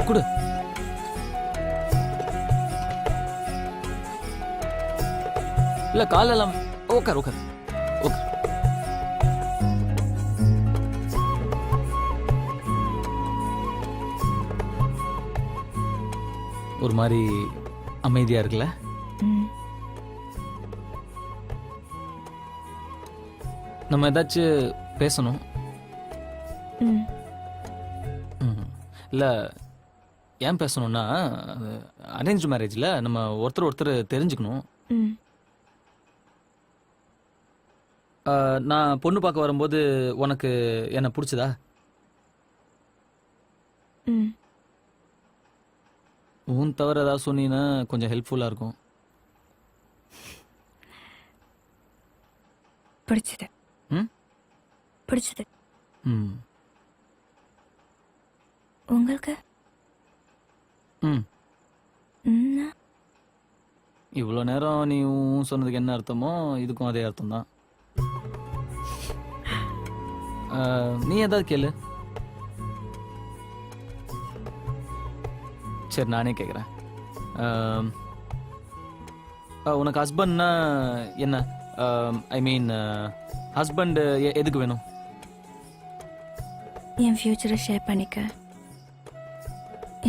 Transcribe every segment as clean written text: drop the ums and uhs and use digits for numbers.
குடு. இல்ல கால் எல்லாம் உட்கார் உட்கார் உட்கார். ஒரு மாதிரி அமைதியா இருக்குல்ல? நம்ம ஏதாச்சும் பேசணும். இல்ல ஏன் பேசணும்னா, அரேஞ்ச் மேரேஜ்ல நம்ம ஒருத்தர் ஒருத்தர் தெரிஞ்சுக்கணும். நான் பொண்ணு பார்க்க வரும்போது உனக்கு என்ன பிடிச்சதா? உன் தவிர ஏதாவது சொன்னீங்கன்னா கொஞ்சம் ஹெல்ப்ஃபுல்லா இருக்கும். பிடிச்சது. பிடிச்சது. உங்களுக்கு? இவ்வளோ நேரம் நீ சொன்னதுக்கு என்ன அர்த்தமோ இதுக்கும் அதே அர்த்தம் தான். நீ ஏதாவது கேளு. சரி நானே கேட்குறேன். உனக்கு ஹஸ்பண்ட்னா என்ன? ஐ மீன் ஹஸ்பண்ட் எதுக்கு வேணும்? என் ஃபியூச்சரை ஷேர் பண்ணிக்க,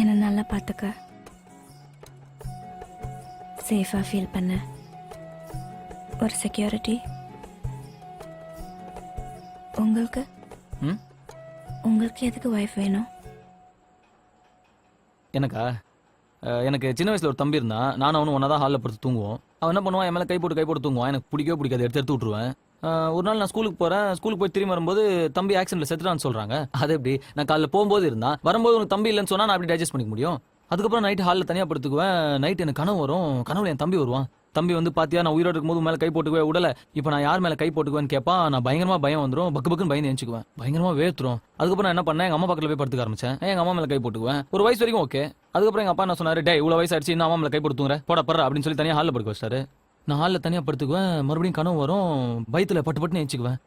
என்னை நல்லா பார்த்துக்க, சேஃபாக ஃபீல் பண்ண ஒரு செக்யூரிட்டி. உங்களுக்கு? உங்களுக்கு எதுக்கு ஒய்ஃப் வேணும்? எனக்கா? எனக்கு சின்ன வயசுல ஒரு தம்பி இருந்தான். நானும் அவனும் ஒன்றா தான் ஹாலில் படுத்து தூங்குவோம். அவன் என்ன பண்ணுவான், என் மேலே கை போட்டு தூங்குவான். எனக்கு பிடிக்கவே பிடிக்காது, எடுத்து விட்ருவேன். ஒரு நாள் நான் ஸ்கூலுக்கு போகிறேன். ஸ்கூலுக்கு போய் திரும்பி வரும்போது தம்பி ஆக்சிடென்ட்ல செத்துட்டான்னு சொல்கிறாங்க. அது எப்படி? நான் காலைல போகும்போது இருந்தான், வரும்போது உனக்கு தம்பி இல்லைன்னு சொன்னால் நான் அப்படி டைஜஸ்ட் பண்ணிக்க முடியும்? அதுக்கப்புறம் நைட்டு ஹாலில் தனியாக படுத்துக்குவேன். நைட்டு எனக்கு கனவு வரும். கனவுல என் தம்பி வருவான். தம்பி வந்து பாத்தியா நான் உயிரோடு இருக்கும்போது மேலே கை போட்டுக்குவே உடலை, இப்போ நான் யார் மேலே கை போட்டுக்குவேன்னு கேட்பான். நான் பயங்கரமாக பயம் வந்துடும், பக்கு பக்குன்னு பயந்து எழுச்சிக்குவேன், பயங்கரமாக வேர்த்துரும். அதுக்கப்புறம் நான் என்ன பண்ணேன், எங்கள் அம்மா பக்கத்தில் போய் படுத்துக்க ஆரம்பிச்சேன். எங்கள் அம்மா மேலே கை போட்டுக்குவேன். ஒரு வயசு வரைக்கும் ஓகே. அதுக்கப்புறம் எங்கள் அப்பா என்ன சொன்னார், டே இவ்வளோ வயசு ஆயிடுச்சு, இன்னும் அம்மா மேலே கை போட்டுங்கிற போட படுற அப்படின்னு சொல்லி தனியாக ஹாலில் படுக்க வச்சாரு. நான் ஹாலில் தனியாக படுத்துக்குவேன். மறுபடியும் கனவு வரும், பயத்தில் பட்டு பட்டுன்னு எழுச்சிக்குவேன்.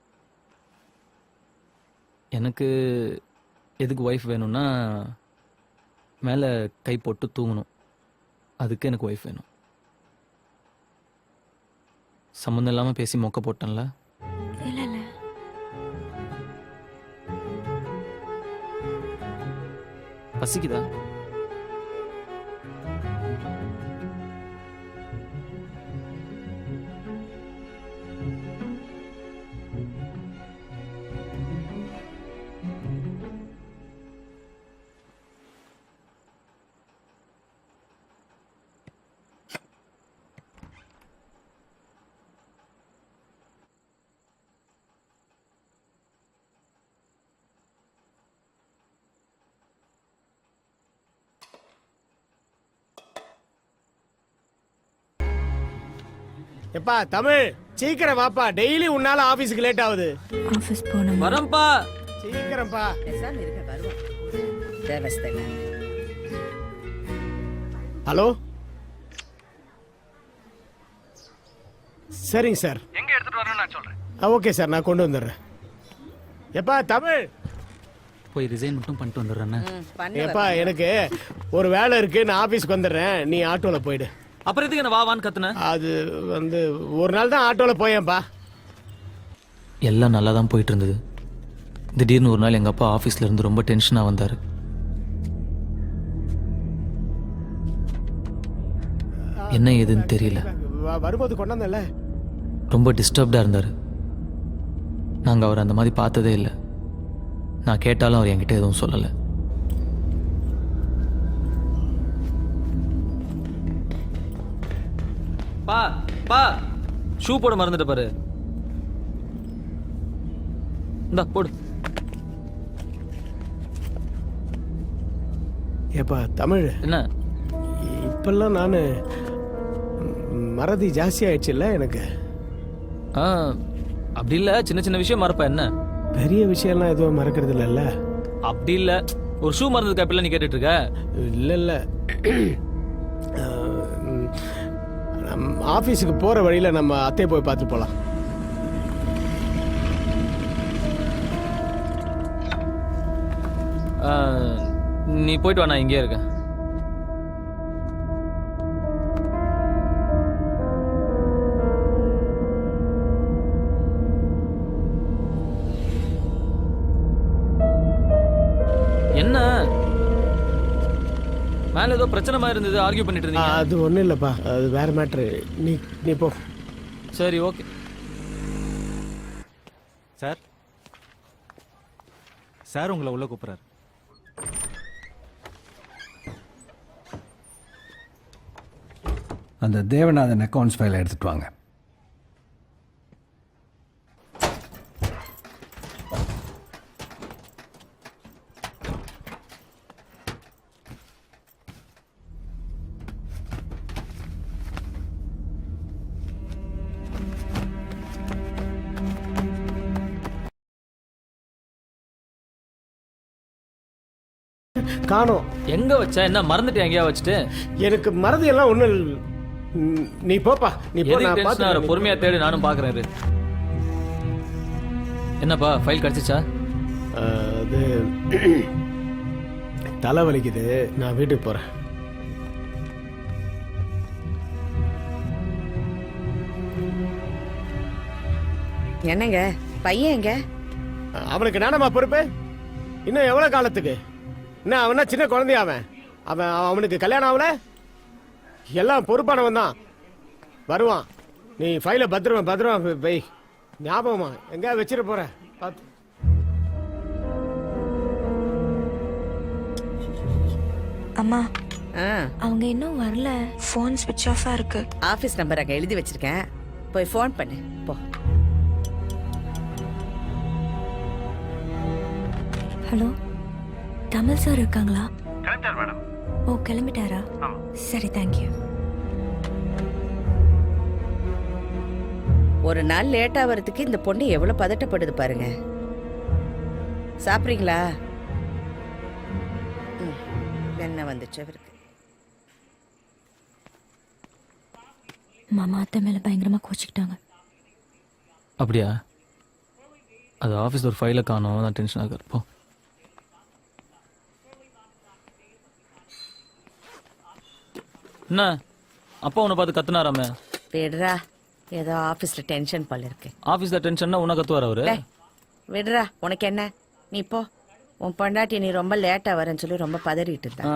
எனக்கு எதுக்கு ஒய்ஃப் வேணும்னா, மேலே கை போட்டு தூங்கணும். அதுக்கு எனக்கு ஒய்ஃப் வேணும். சம்மந்தம் இல்லாமல் பேசி மொக்க போட்டேன்ல? இல்லை இல்லை, பசிக்குதா? எப்பா தமிழ் சீக்கிரம் வாப்பா, டெய்லி உன்னால ஆபீஸ்க்கு லேட் ஆகுது. ஆஃபீஸ் போகணும். வரம்பா, சீக்கிரம்ப்பா. ஹலோ, சரிங்க சார். எங்க எடுத்துட்டு வரணும்னு நான் சொல்றேன். ஓகே சார், நான் கொண்டு வந்துடுறேன். எப்பா தமிழ், போய் ரிசைன் மட்டும் பண்ணிட்டு வந்துடுறேன். எப்பா எனக்கு ஒரு வேலை இருக்கு, நான் ஆபீஸ்க்கு வந்துடுறேன், நீ ஆட்டோல போயிடு. அப்புறம் எதுக்கு என்ன வாவான்னு கத்துன? அது வந்து ஒரு நாள் தான் ஆட்டோல போயேன்ப்பா. எல்லாம் நல்லா தான் போயிட்டு இருந்தது. திடீர்னு ஒரு நாள் எங்கள் அப்பா ஆஃபீஸில் இருந்து ரொம்ப டென்ஷனாக வந்தார். என்ன ஏதுன்னு தெரியல, வரும்போது கொண்டாந்தல ரொம்ப டிஸ்டர்ப்டாக இருந்தார். நாங்கள் அவர் அந்த மாதிரி பார்த்ததே இல்லை. நான் கேட்டாலும் அவர் என்கிட்ட எதுவும் சொல்லலை. பா பா ஷூ போட மறந்துட்டு பாரு. இந்தா போடு. ஏப்பா தமிழ், என்ன இப்பெல்லாம் நான் மறதி ஜாஸ்தி ஆயிடுச்சுல்ல எனக்கு. அப்படி இல்லை, சின்ன சின்ன விஷயம் மறப்பா என்ன? பெரிய விஷயம்லாம் எதுவும் மறக்கிறது இல்லைல்ல. அப்படி இல்லை, ஒரு ஷூ மறந்ததுக்கு அப்படிலாம் நீ கேட்டுட்டு இருக்க? இல்லை இல்லை, ஆஃபீஸுக்கு போகிற வழியில் நம்ம அத்தையை போய் பார்த்து போகலாம். நீ போயிட்டு வா, நான் இங்கே இருக்கேன். என்ன மேல ஏதோ பிரச்சனை மாதிரி இருந்தது, ஆர்கியூ பண்ணிட்டு இருந்தீங்க. அது ஒன்றும் இல்லைப்பா, அது வேற மேட்ரு. நீ நீ போ. சரி, ஓகே. சார் சார் உங்களை உள்ள கூப்பிட்றாரு. அந்த தேவநாதன் அக்கௌண்ட்ஸ் ஃபைலை எடுத்துட்டு வாங்க. காணோம். எங்க வச்ச? என்ன மறந்துட்டு எங்கேயா வச்சுட்டு? எனக்கு மறதி எல்லாம் ஒன்றும். நீ போப்பா, நீ போ. எதுக்கு நான் டென்ஷன் ஆகுற? பார்த்து பொறுமையா தேடு, நானும் பாக்குறேன் இரு. என்னப்பா ஃபைல் கிடைச்சிச்சா? அது தலை வலிக்குது, நான் வீட்டுக்கு போறேன். என்னங்க பையன் எங்க? அவனுக்கு நானம்மா பொறுப்பு. இன்னும் எவ்வளவு காலத்துக்கு? என்ன அவனா சின்ன குழந்தையா? அவனுக்கு கல்யாணம் ஆகல. எல்லாம் பொறுப்பானவன் தான், வருவான். நீ ஃபைலை பத்திரமா வை. ஞாபகமா எங்க வச்சிட போற பார்த்து. அம்மா, ஆ, அவங்க இன்னும் வரல. ஃபோன் ஸ்விட்ச் ஆஃபா இருக்கு. ஆபீஸ் நம்பர் அங்க எழுதி வச்சிருக்கேன், போய் ஃபோன் பண்ணு போ. ஹலோ, தமிழ் சார் இருக்காங்களா? கிளம்பிட்டார் மேடம். ஓ, கிளம்பிட்டாரா? சரி, தேங்க்யூ. ஒரு நாள் லேட்டா வரதுக்கு இந்த பொண்ணு எவ்வளவு பதட்டப்படுது பாருங்க. சாப்பிட்றீங்களா? என்ன வந்துச்சு அவருக்கு? மாமா அத்தை மேல பயங்கரமா கோச்சிக்கிட்டாங்க. அப்படியா? அது ஆஃபீஸில் ஒரு ஃபைலை காணோம், தான் டென்ஷன் ஆகுது. போ. என்ன அப்பா உன்னை பார்த்து கத்துனாராமே? விடுறா, ஏதோ ஆபீஸ்ல டென்ஷன் போல இருக்கு. ஆஃபீஸில் டென்ஷன்னா உன்னை கத்துவார் அவரு? டேய், விடுறா, உனக்கு என்ன? நீ போ. உன் பொண்டாட்டி நீ ரொம்ப லேட்டா வரேன்னு சொல்லி ரொம்ப பதறிட்டு இருந்தா.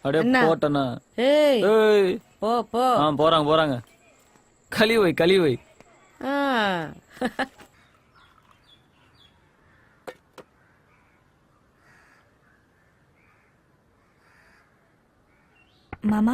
அப்படியே என்ன? போட்டனா? ஏய், ஏய், போ போ. போறாங்க. கழி வை. ஆ. மாமா,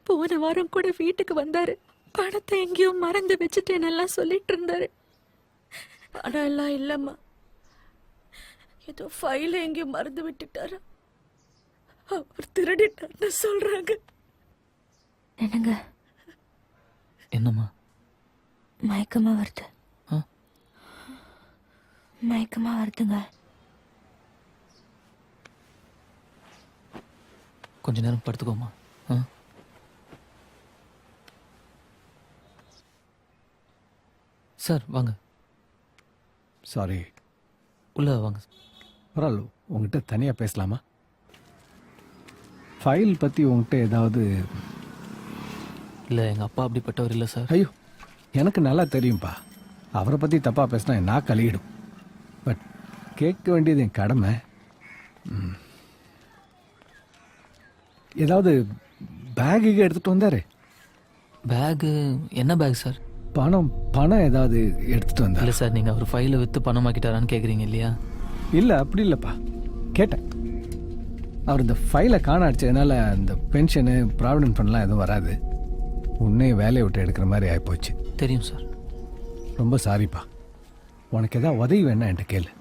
போன வாரம் கூட வீட்டுக்கு வந்தாரு. பணத்தை எங்கேயோ மறந்து வச்சுட்டேன்னு எல்லாம் சொல்லிட்டு இருந்தாரு. பணம் எல்லாம் இல்லம்மா, ஏதோ ஃபைல எங்கேயோ மறந்து விட்டுட்டாரு. அவர் திருடிட்டார்னு சொல்றாங்க. என்னங்க? என்னம்மா? மயக்கமா வருது. மயக்கமா வருதுங்க. கொஞ்ச நேரம் படுத்துக்கோமா. சார் வாங்க. சாரி. உள்ள வாங்க. பரவாயில்ல, உங்ககிட்ட தனியாக பேசலாமா? ஃபைல் பற்றி உங்ககிட்ட ஏதாவது? இல்லை, எங்கள் அப்பா அப்படிப்பட்டவர் இல்லை சார். ஐயோ, எனக்கு நல்லா தெரியும்ப்பா. அவரை பற்றி தப்பாக பேசினா நான் கழியிடும். பட் கேட்க வேண்டியது என் கடமை. ஏதாவது பேக்கு எடுத்துகிட்டு வந்தாரு? பேகு? என்ன பேக் சார்? பணம் பணம் ஏதாவது எடுத்துட்டு வந்தா? இல்லை சார் நீங்கள் அவர் ஃபைலை விற்று பணமாக்கிட்டாரான்னு கேட்குறீங்க இல்லையா? இல்லை அப்படி இல்லைப்பா, கேட்டேன். அவர் இந்த ஃபைலை காண அடிச்சதுனால அந்த பென்ஷனு ப்ராவிடன்ட் ஃபண்ட்லாம் எதுவும் வராது. உன்னையும் வேலையை விட்டு எடுக்கிற மாதிரி ஆகிப்போச்சு. தெரியும் சார். ரொம்ப சாரிப்பா. உனக்கு எதாவது உதவி வேணா என்கிட்ட கேளு.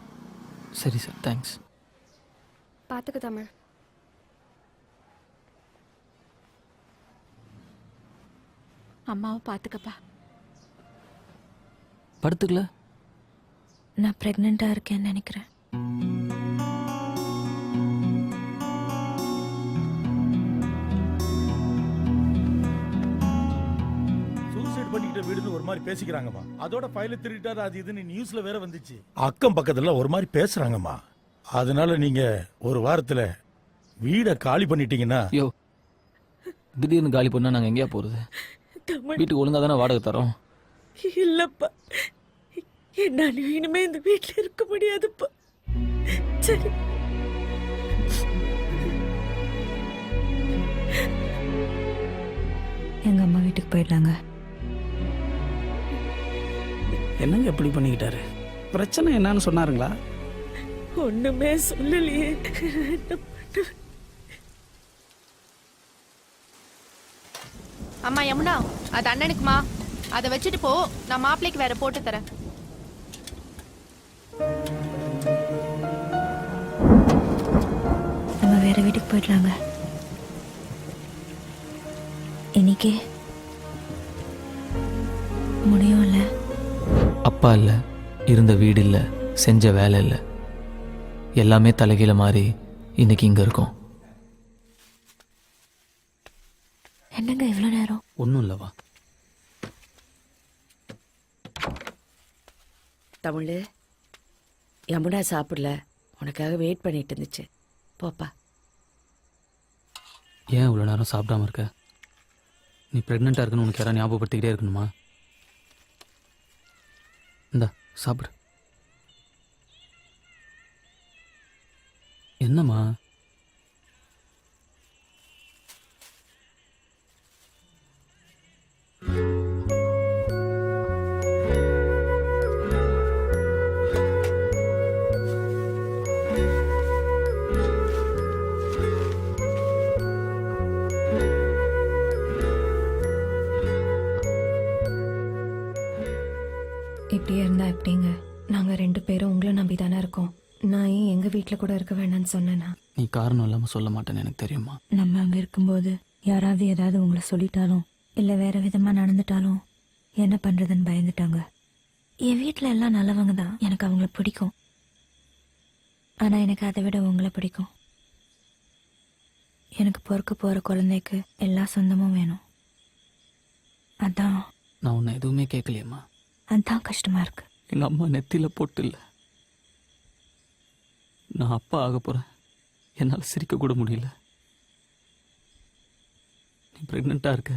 சரி சார், தேங்க்ஸ். பார்த்துக்க தமிழ். அம்மாவை பார்த்துக்கப்பா. படுத்துக்கல. நான் ப்ரெக்னெண்ட்டாக இருக்கேன்னு நினைக்கிறேன். சூசைட் பண்ணிக்கிட்ட வீடுன்னு ஒரு மாதிரி பேசிக்கிறாங்கம்மா. அதோட ஃபைல திருட்டாரு அது இதுன்னு நியூஸ்ல வேற வந்துச்சு. அக்கம் பக்கத்துல ஒரு மாதிரி பேசுறாங்கம்மா. அதனால நீங்க ஒரு வாரத்துல வீடை காலி பண்ணிட்டீங்கன்னா. யோ, திடீர்னு காலி பண்ணால் நாங்கள் எங்கேயா போகிறது? வீட்டுக்கு ஒழுங்காக தானே வாடகை தரோம். இல்லப்பா, என்னால இனிமே இந்த வீட்டுல இருக்க முடியாதுப்பா. சரி, எங்கள் அம்மா வீட்டுக்கு போயிடலாங்க. என்னங்க எப்படி பண்ணிக்கிட்டாரு? பிரச்சனை என்னன்னு சொன்னாருங்களா? ஒண்ணுமே சொல்லலையே. அம்மா யமுனா, அது அண்ணனுக்குமா, அதை வச்சுட்டு போ. நான் மாப்பிள்ளைக்கு வேற போட்டு தரேன். நம்ம வேற வீட்டுக்கு போயிடலாங்க. இன்னைக்கு முடியும்ல? அப்பா இல்லை, இருந்த வீடு இல்லை, செஞ்ச வேலை இல்லை, எல்லாமே தலைகீழ மாறி இன்னைக்கு இங்கே இருக்கோம். என்னங்க இவ்வளோ நேரம்? ஒன்றும் இல்லைவா? தமிழ், யமுனா சாப்பிடல, உனக்காக வெயிட் பண்ணிட்டு இருந்துச்சு. போப்பா. ஏன் இவ்வளோ நேரம் சாப்பிடாம இருக்க? நீ ப்ரெக்னெண்ட்டாக இருக்குன்னு உனக்கு யாராவது ஞாபகப்படுத்திக்கிட்டே இருக்கணுமா? இந்தா சாப்பிடு. என்னம்மா? இப்படியே இருந்தா எப்படிங்க? நாங்கள் 2 பேரும் உங்களை நம்பி தானே இருக்கோம். நான் ஏன் எங்கள் வீட்டில் கூட இருக்க வேண்டாம்னு சொன்னேன்னா? நீ காரணம் இல்லாமல் சொல்ல மாட்டேன்னு எனக்கு தெரியுமா? நம்ம அங்கே இருக்கும்போது யாராவது ஏதாவது உங்களை சொல்லிட்டாலும் இல்லை வேற விதமாக நடந்துட்டாலும் என்ன பண்ணுறதுன்னு பயந்துட்டாங்க. என் வீட்டில் எல்லாம் நல்லவங்க தான், எனக்கு அவங்கள பிடிக்கும். ஆனால் எனக்கு அதை விட உங்களை பிடிக்கும். எனக்கு பொறுக்க போகிற குழந்தைக்கு எல்லா சொந்தமும் வேணும். அதான் நான் உன்னை எதுவுமே கேட்கலையம்மா. அதான் கஷ்டமாக இருக்கு. எங்கள் அம்மா நெத்தியில் போட்டு இல்லை. நான் அப்பா ஆக போகிறேன். என்னால் சிரிக்க கூட முடியல. நீ ப்ரெக்னெண்ட்டாக இருக்க.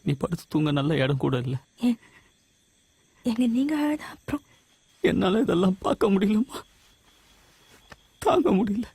நீ படுத்து தூங்க நல்ல இடம் கூட இல்லை. எங்க நீங்கள் அழுத அப்புறம் என்னால் இதெல்லாம் பார்க்க முடியலம்மா. தாங்க முடியல.